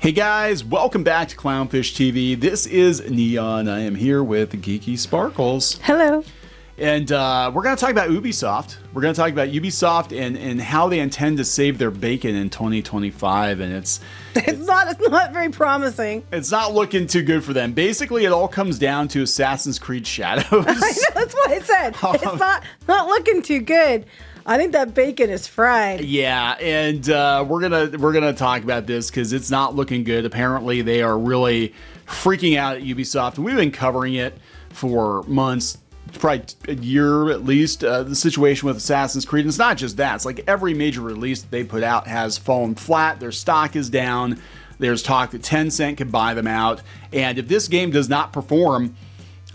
Hey guys, welcome back to Clownfish TV. This is Neon. I am here with Geeky Sparkles. Hello. And we're going to talk about Ubisoft. We're going to talk about Ubisoft and how they intend to save their bacon in 2025. And it's not very promising. It's not looking too good for them. Basically, it all comes down to Assassin's Creed Shadows. I know, that's what I said. It's not looking too good. I think that bacon is fried. Yeah, and we're gonna talk about this because it's not looking good. Apparently, they are really freaking out at Ubisoft. We've been covering it for months, probably a year at least. The situation with Assassin's Creed, and it's not just that. It's like every major release that they put out has fallen flat. Their stock is down. There's talk that Tencent could buy them out, and if this game does not perform,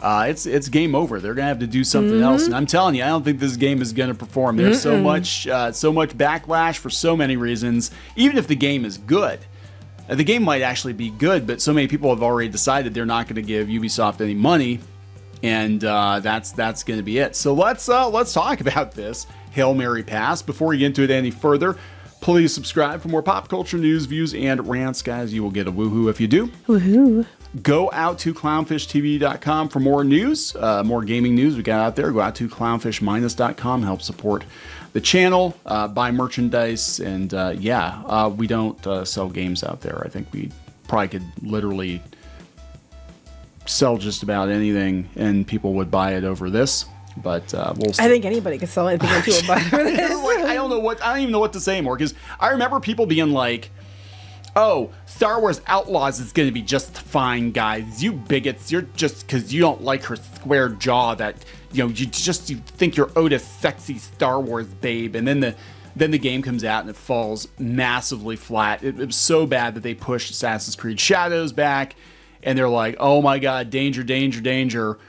it's game over. They're gonna have to do something else, and I'm telling you, I don't think this game is gonna perform. There's so much backlash for so many reasons. Even if the game is good, the game might actually be good, but so many people have already decided they're not going to give Ubisoft any money, and that's going to be it. So let's talk about this Hail Mary pass. Before we get into it any further, please subscribe for more pop culture news, views, and rants, guys. You will get a woohoo if you do. Woohoo. Go out to clownfishtv.com for more news, more gaming news we got out there. Go out to clownfish-.com, help support the channel, buy merchandise, and we don't sell games out there. I think we probably could literally sell just about anything and people would buy it over this. But we'll see. I think anybody can sell anything and people would buy it over this. I don't even know what to say anymore, because I remember people being like, oh, Star Wars Outlaws is going to be just fine, guys. You bigots, you're just because you don't like her square jaw that, you think you're Otis sexy Star Wars babe. And then the game comes out and it falls massively flat. It was so bad that they pushed Assassin's Creed Shadows back, and they're like, oh my God, danger, danger, danger.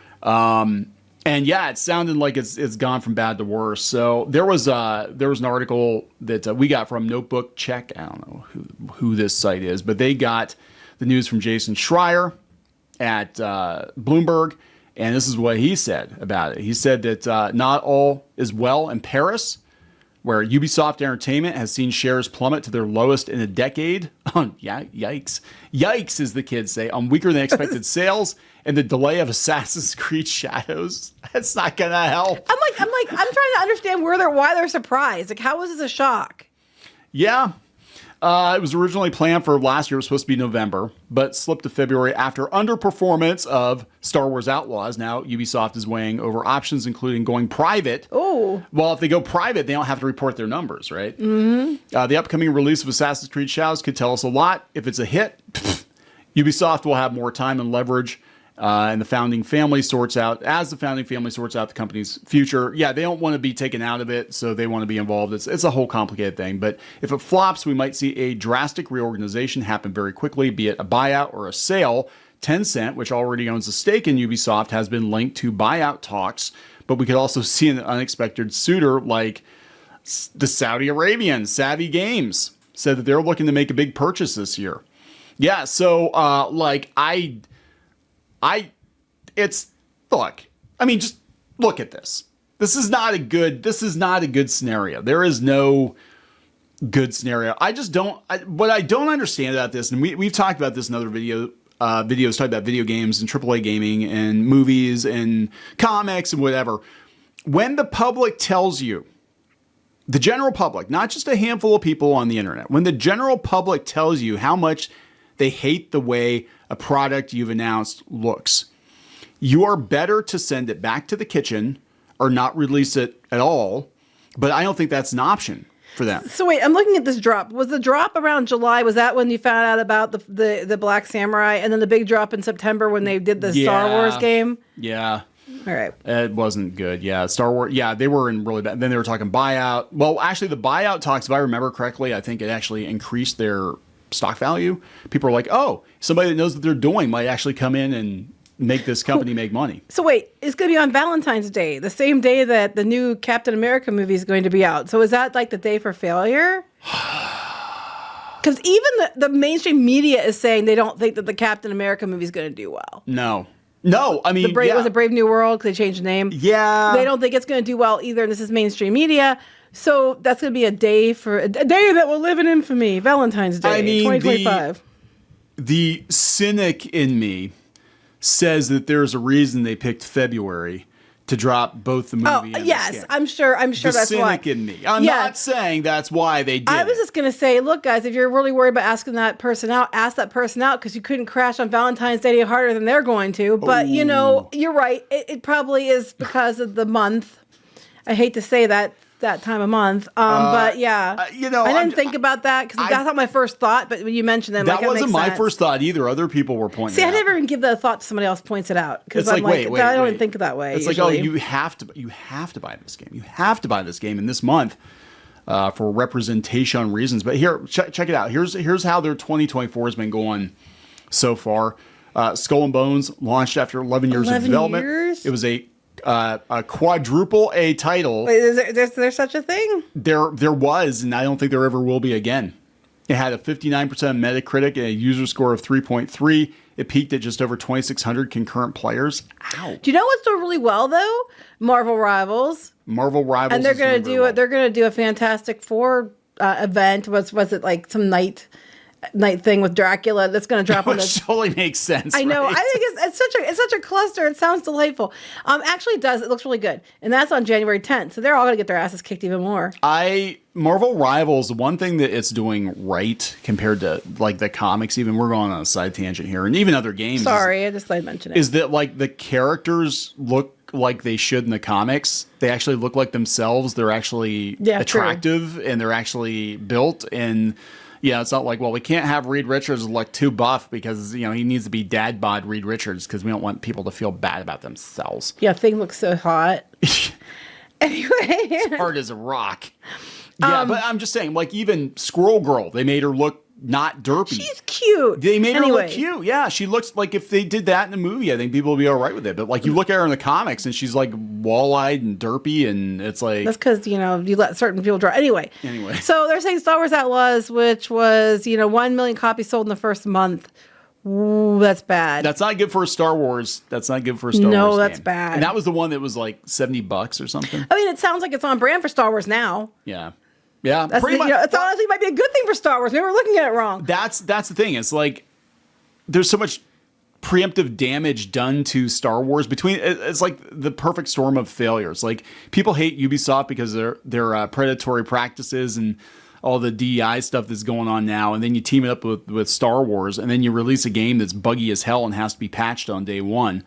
And yeah, it sounded like it's gone from bad to worse. So there was an article that we got from Notebook Check. I don't know who this site is, but they got the news from Jason Schreier at Bloomberg, and this is what he said about it. He said that not all is well in Paris, where Ubisoft Entertainment has seen shares plummet to their lowest in a decade. Yikes. Yikes, as the kids say, on weaker than expected sales and the delay of Assassin's Creed Shadows. That's not going to help. I'm trying to understand why they're surprised. Like, how was this a shock? Yeah. It was originally planned for last year. It was supposed to be November, but slipped to February after underperformance of Star Wars Outlaws. Now, Ubisoft is weighing over options, including going private. Oh. Well, if they go private, they don't have to report their numbers, right? Mm-hmm. The upcoming release of Assassin's Creed Shadows could tell us a lot. If it's a hit, Ubisoft will have more time and leverage. And the founding family sorts out the company's future. Yeah, they don't want to be taken out of it, so they want to be involved. It's a whole complicated thing. But if it flops, we might see a drastic reorganization happen very quickly, be it a buyout or a sale. Tencent, which already owns a stake in Ubisoft, has been linked to buyout talks. But we could also see an unexpected suitor like the Saudi Arabian Savvy Games said that they're looking to make a big purchase this year. Yeah, so just look at this. This is not a good scenario. There is no good scenario. What I don't understand about this, and we've talked about this in other videos talking about video games and AAA gaming and movies and comics and whatever. When the public tells you, the general public, not just a handful of people on the internet, when the general public tells you how much they hate the way a product you've announced looks, you are better to send it back to the kitchen or not release it at all. But I don't think that's an option for them. So wait, I'm looking at this drop. Was the drop around July? Was that when you found out about the Black Samurai, and then the big drop in September when they did the Star Wars game? Yeah. All right. It wasn't good. Yeah. Star Wars. Yeah, they were in really bad. Then they were talking buyout. Well, actually, the buyout talks, if I remember correctly, I think it actually increased their stock value. People are like, oh, somebody that knows what they're doing might actually come in and make this company make money. So wait, it's going to be on Valentine's Day, the same day that the new Captain America movie is going to be out. So is that like the day for failure? Because even the mainstream media is saying they don't think that the Captain America movie is going to do well. No, I mean, was it Brave New World? Because they changed the name. Yeah. They don't think it's going to do well either. And this is mainstream media. So that's going to be a day that will live in infamy. Valentine's Day, 2025. the cynic in me says that there's a reason they picked February to drop both the movie and yes, the game. I'm sure The that's why. cynic in me. I'm not saying that's why they did I was it. just going to say, look, guys, if you're really worried about asking that person out, ask that person out because you couldn't crash on Valentine's Day any harder than they're going to. But, you're right. It probably is because of the month. I hate to say that time of month. But yeah, I didn't think about that because that's not my first thought. But when you mentioned them, that wasn't my first thought either. Other people were pointing. See, it out. I never even give that a thought to somebody else points it out because I'm wait, I don't even think that way. It's usually. like, you have to buy this game. You have to buy this game in this month for representation reasons. But here, check it out. Here's how their 2024 has been going so far. Skull and Bones launched after 11 years of development. Years? It was a quadruple A title. Wait, is there such a thing? There was, and I don't think there ever will be again. It had a 59% Metacritic and a user score of 3.3. It peaked at just over 2,600 concurrent players. Ow. Do you know what's doing really well though? Marvel Rivals. And they're going to do it. They're going to do a Fantastic Four event. Was it like some night thing with Dracula that's going to drop on Which totally makes sense. I know. Right? I think it's such a cluster. It sounds delightful. Actually, it does. It looks really good, and that's on January 10th. So they're all going to get their asses kicked even more. Marvel Rivals, one thing that it's doing right compared to like the comics, even we're going on a side tangent here, and even other games. Sorry, I just thought I'd mention it. Is that like the characters look like they should in the comics? They actually look like themselves. They're actually attractive, and they're actually built and. Yeah, it's not like, well, we can't have Reed Richards look too buff because, he needs to be dad bod Reed Richards because we don't want people to feel bad about themselves. Yeah, Thing looks so hot. Anyway. It's hard as a rock. Yeah, but I'm just saying, like, even Squirrel Girl, they made her look not derpy. She's cute. They made her look cute. Yeah, she looks like if they did that in a movie, I think people would be all right with it. But, like, you look at her in the comics and she's, like, wall-eyed and derpy, and it's like... That's because, you let certain people draw. Anyway. So they're saying Star Wars Outlaws, which was, 1 million copies sold in the first month. Ooh, that's bad. That's not good for a Star Wars. No, that's game. bad. And that was the one that was, like, $70 or something. I mean, it sounds like it's on brand for Star Wars now. Yeah. Yeah, pretty much. It's honestly might be a good thing for Star Wars. Maybe we're looking at it wrong. That's the thing. It's like there's so much preemptive damage done to Star Wars it's like the perfect storm of failures. Like people hate Ubisoft because their predatory practices and all the DEI stuff that's going on now, and then you team it up with Star Wars, and then you release a game that's buggy as hell and has to be patched on day one,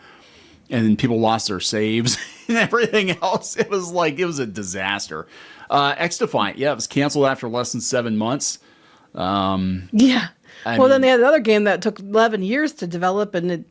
and then people lost their saves and everything else. It was a disaster. X-Defiant, it was canceled after less than 7 months. Then they had another game that took 11 years to develop, and it...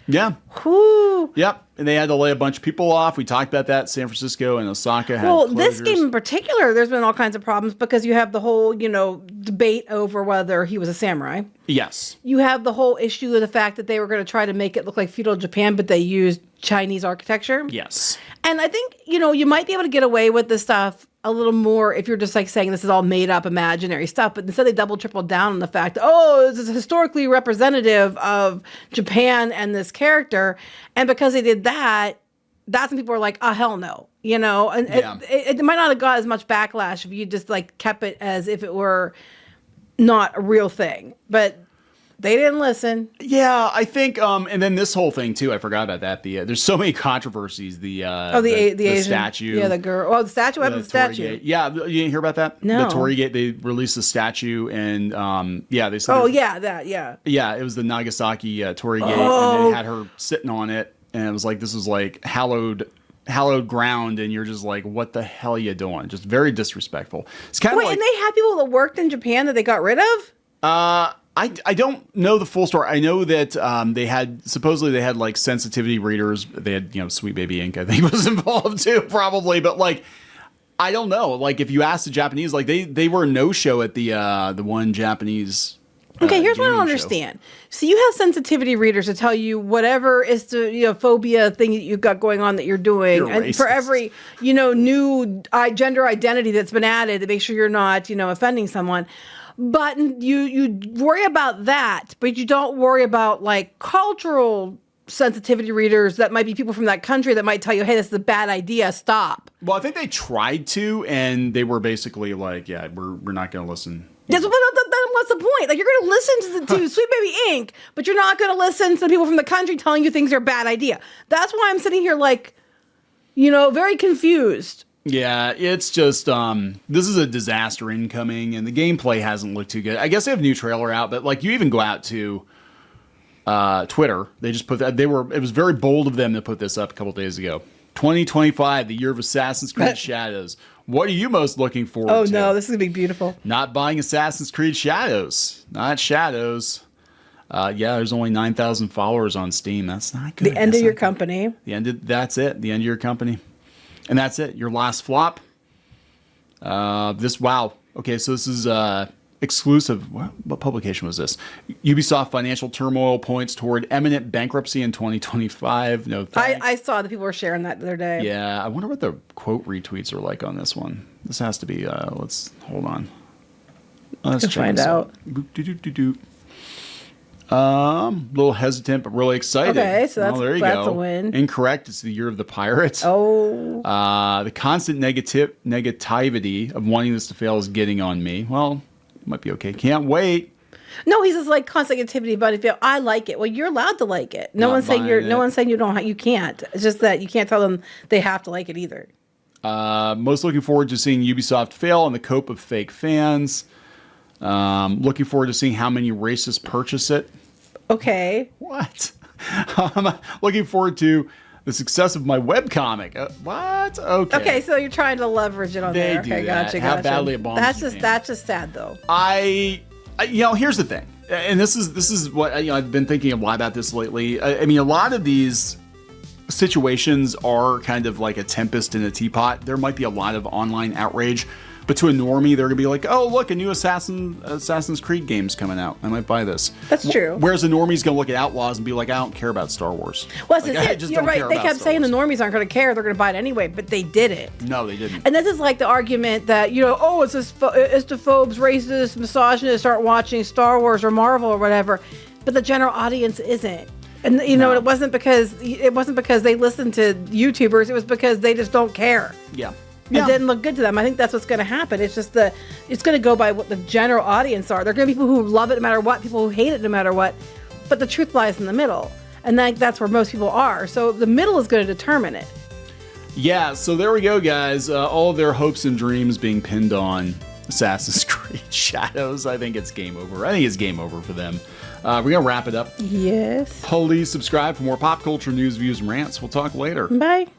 Yeah. Whew. Yep. And they had to lay a bunch of people off. We talked about that. San Francisco and Osaka had closures. This game in particular, there's been all kinds of problems because you have the whole, debate over whether he was a samurai. Yes. You have the whole issue of the fact that they were going to try to make it look like feudal Japan, but they used Chinese architecture. Yes. And I think, you might be able to get away with this stuff a little more if you're just like saying this is all made up imaginary stuff, but instead they tripled down on the fact, this is historically representative of Japan and this character. And because they did that, that's when people were like, oh, hell no, and it might not have got as much backlash if you just like kept it as if it were not a real thing, but they didn't listen. Yeah, I think, and then this whole thing too. I forgot about that. There's so many controversies. The Asian statue. Yeah, the girl. Oh, the statue. What happened to the statue? Gate. Yeah, you didn't hear about that? No. The Torii Gate. They released a statue, and they said. Oh yeah, that yeah. Yeah, it was the Nagasaki Torii Gate, and they had her sitting on it, and it was like this was like hallowed ground, and you're just like, what the hell are you doing? Just very disrespectful. It's kind of like. And they had people that worked in Japan that they got rid of. I don't know the full story. I know that they had like sensitivity readers. They had Sweet Baby Ink, I think, was involved too, probably. But like, I don't know. Like, if you ask the Japanese, like they were no show at the one Japanese. Okay, here's what I don't understand. So you have sensitivity readers to tell you whatever is the phobia thing that you've got going on that you're doing, You're and racist. for every new gender identity that's been added to make sure you're not offending someone. But you worry about that, but you don't worry about like cultural sensitivity readers that might be people from that country that might tell you, hey, this is a bad idea, stop. Well, I think they tried to, and they were basically like, yeah, we're not going to listen. That's what what's the point? Like, you're going to listen to Sweet Baby Inc., but you're not going to listen to the people from the country telling you things are a bad idea. That's why I'm sitting here like, very confused. Yeah, it's just, this is a disaster incoming, and the gameplay hasn't looked too good. I guess they have a new trailer out, but, like, you even go out to Twitter. They just put that, it was very bold of them to put this up a couple days ago. 2025, the year of Assassin's Creed Shadows. What are you most looking forward to? Oh, no, this is going to be beautiful. Not buying Assassin's Creed Shadows. Not Shadows. There's only 9,000 followers on Steam. That's not good. The end of your company. That's it. The end of your company. And that's it. Your last flop. Wow. Okay, so this is exclusive. What publication was this? Ubisoft financial turmoil points toward imminent bankruptcy in 2025. No thanks. I saw that people were sharing that the other day. Yeah, I wonder what the quote retweets are like on this one. This has to be, let's, hold on. Let's find out. Little hesitant, but really excited. Okay, so that's a win. Incorrect. It's the year of the pirate. Oh. The constant negativity of wanting this to fail is getting on me. Well, it might be okay. Can't wait. No, he's just like constant negativity, but if I like it, well, you're allowed to like it. No one's saying you can't. It's just that you can't tell them they have to like it either. Most looking forward to seeing Ubisoft fail on the cope of fake fans. Looking forward to seeing how many racists purchase it. Okay. What? Looking forward to the success of my webcomic. What? Okay. Okay, so you're trying to leverage it on They there. do Okay, that. gotcha. How badly it bombs That's just sad though. Here's the thing, and this is what I've been thinking a lot about this lately. I mean, a lot of these situations are kind of like a tempest in a teapot. There might be a lot of online outrage, but to a normie, they're gonna be like, "Oh, look, a new Assassin's Creed game's coming out. I might buy this." That's true. Whereas a normie's gonna look at Outlaws and be like, "I don't care about Star Wars." Well, You're right. They kept saying the normies aren't going to care; they're going to buy it anyway, but they didn't. No, they didn't. And this is like the argument that it's istophobes, racists, misogynists aren't watching Star Wars or Marvel or whatever, but the general audience isn't. And it wasn't because they listened to YouTubers; it was because they just don't care. Yeah. It didn't look good to them. I think that's what's going to happen. It's just it's going to go by what the general audience are. There are going to be people who love it no matter what, people who hate it no matter what. But the truth lies in the middle, and that's where most people are. So the middle is going to determine it. Yeah. So there we go, guys. All of their hopes and dreams being pinned on Assassin's Creed Shadows. I think it's game over. I think it's game over for them. We're going to wrap it up. Yes. Please subscribe for more pop culture news, views, and rants. We'll talk later. Bye.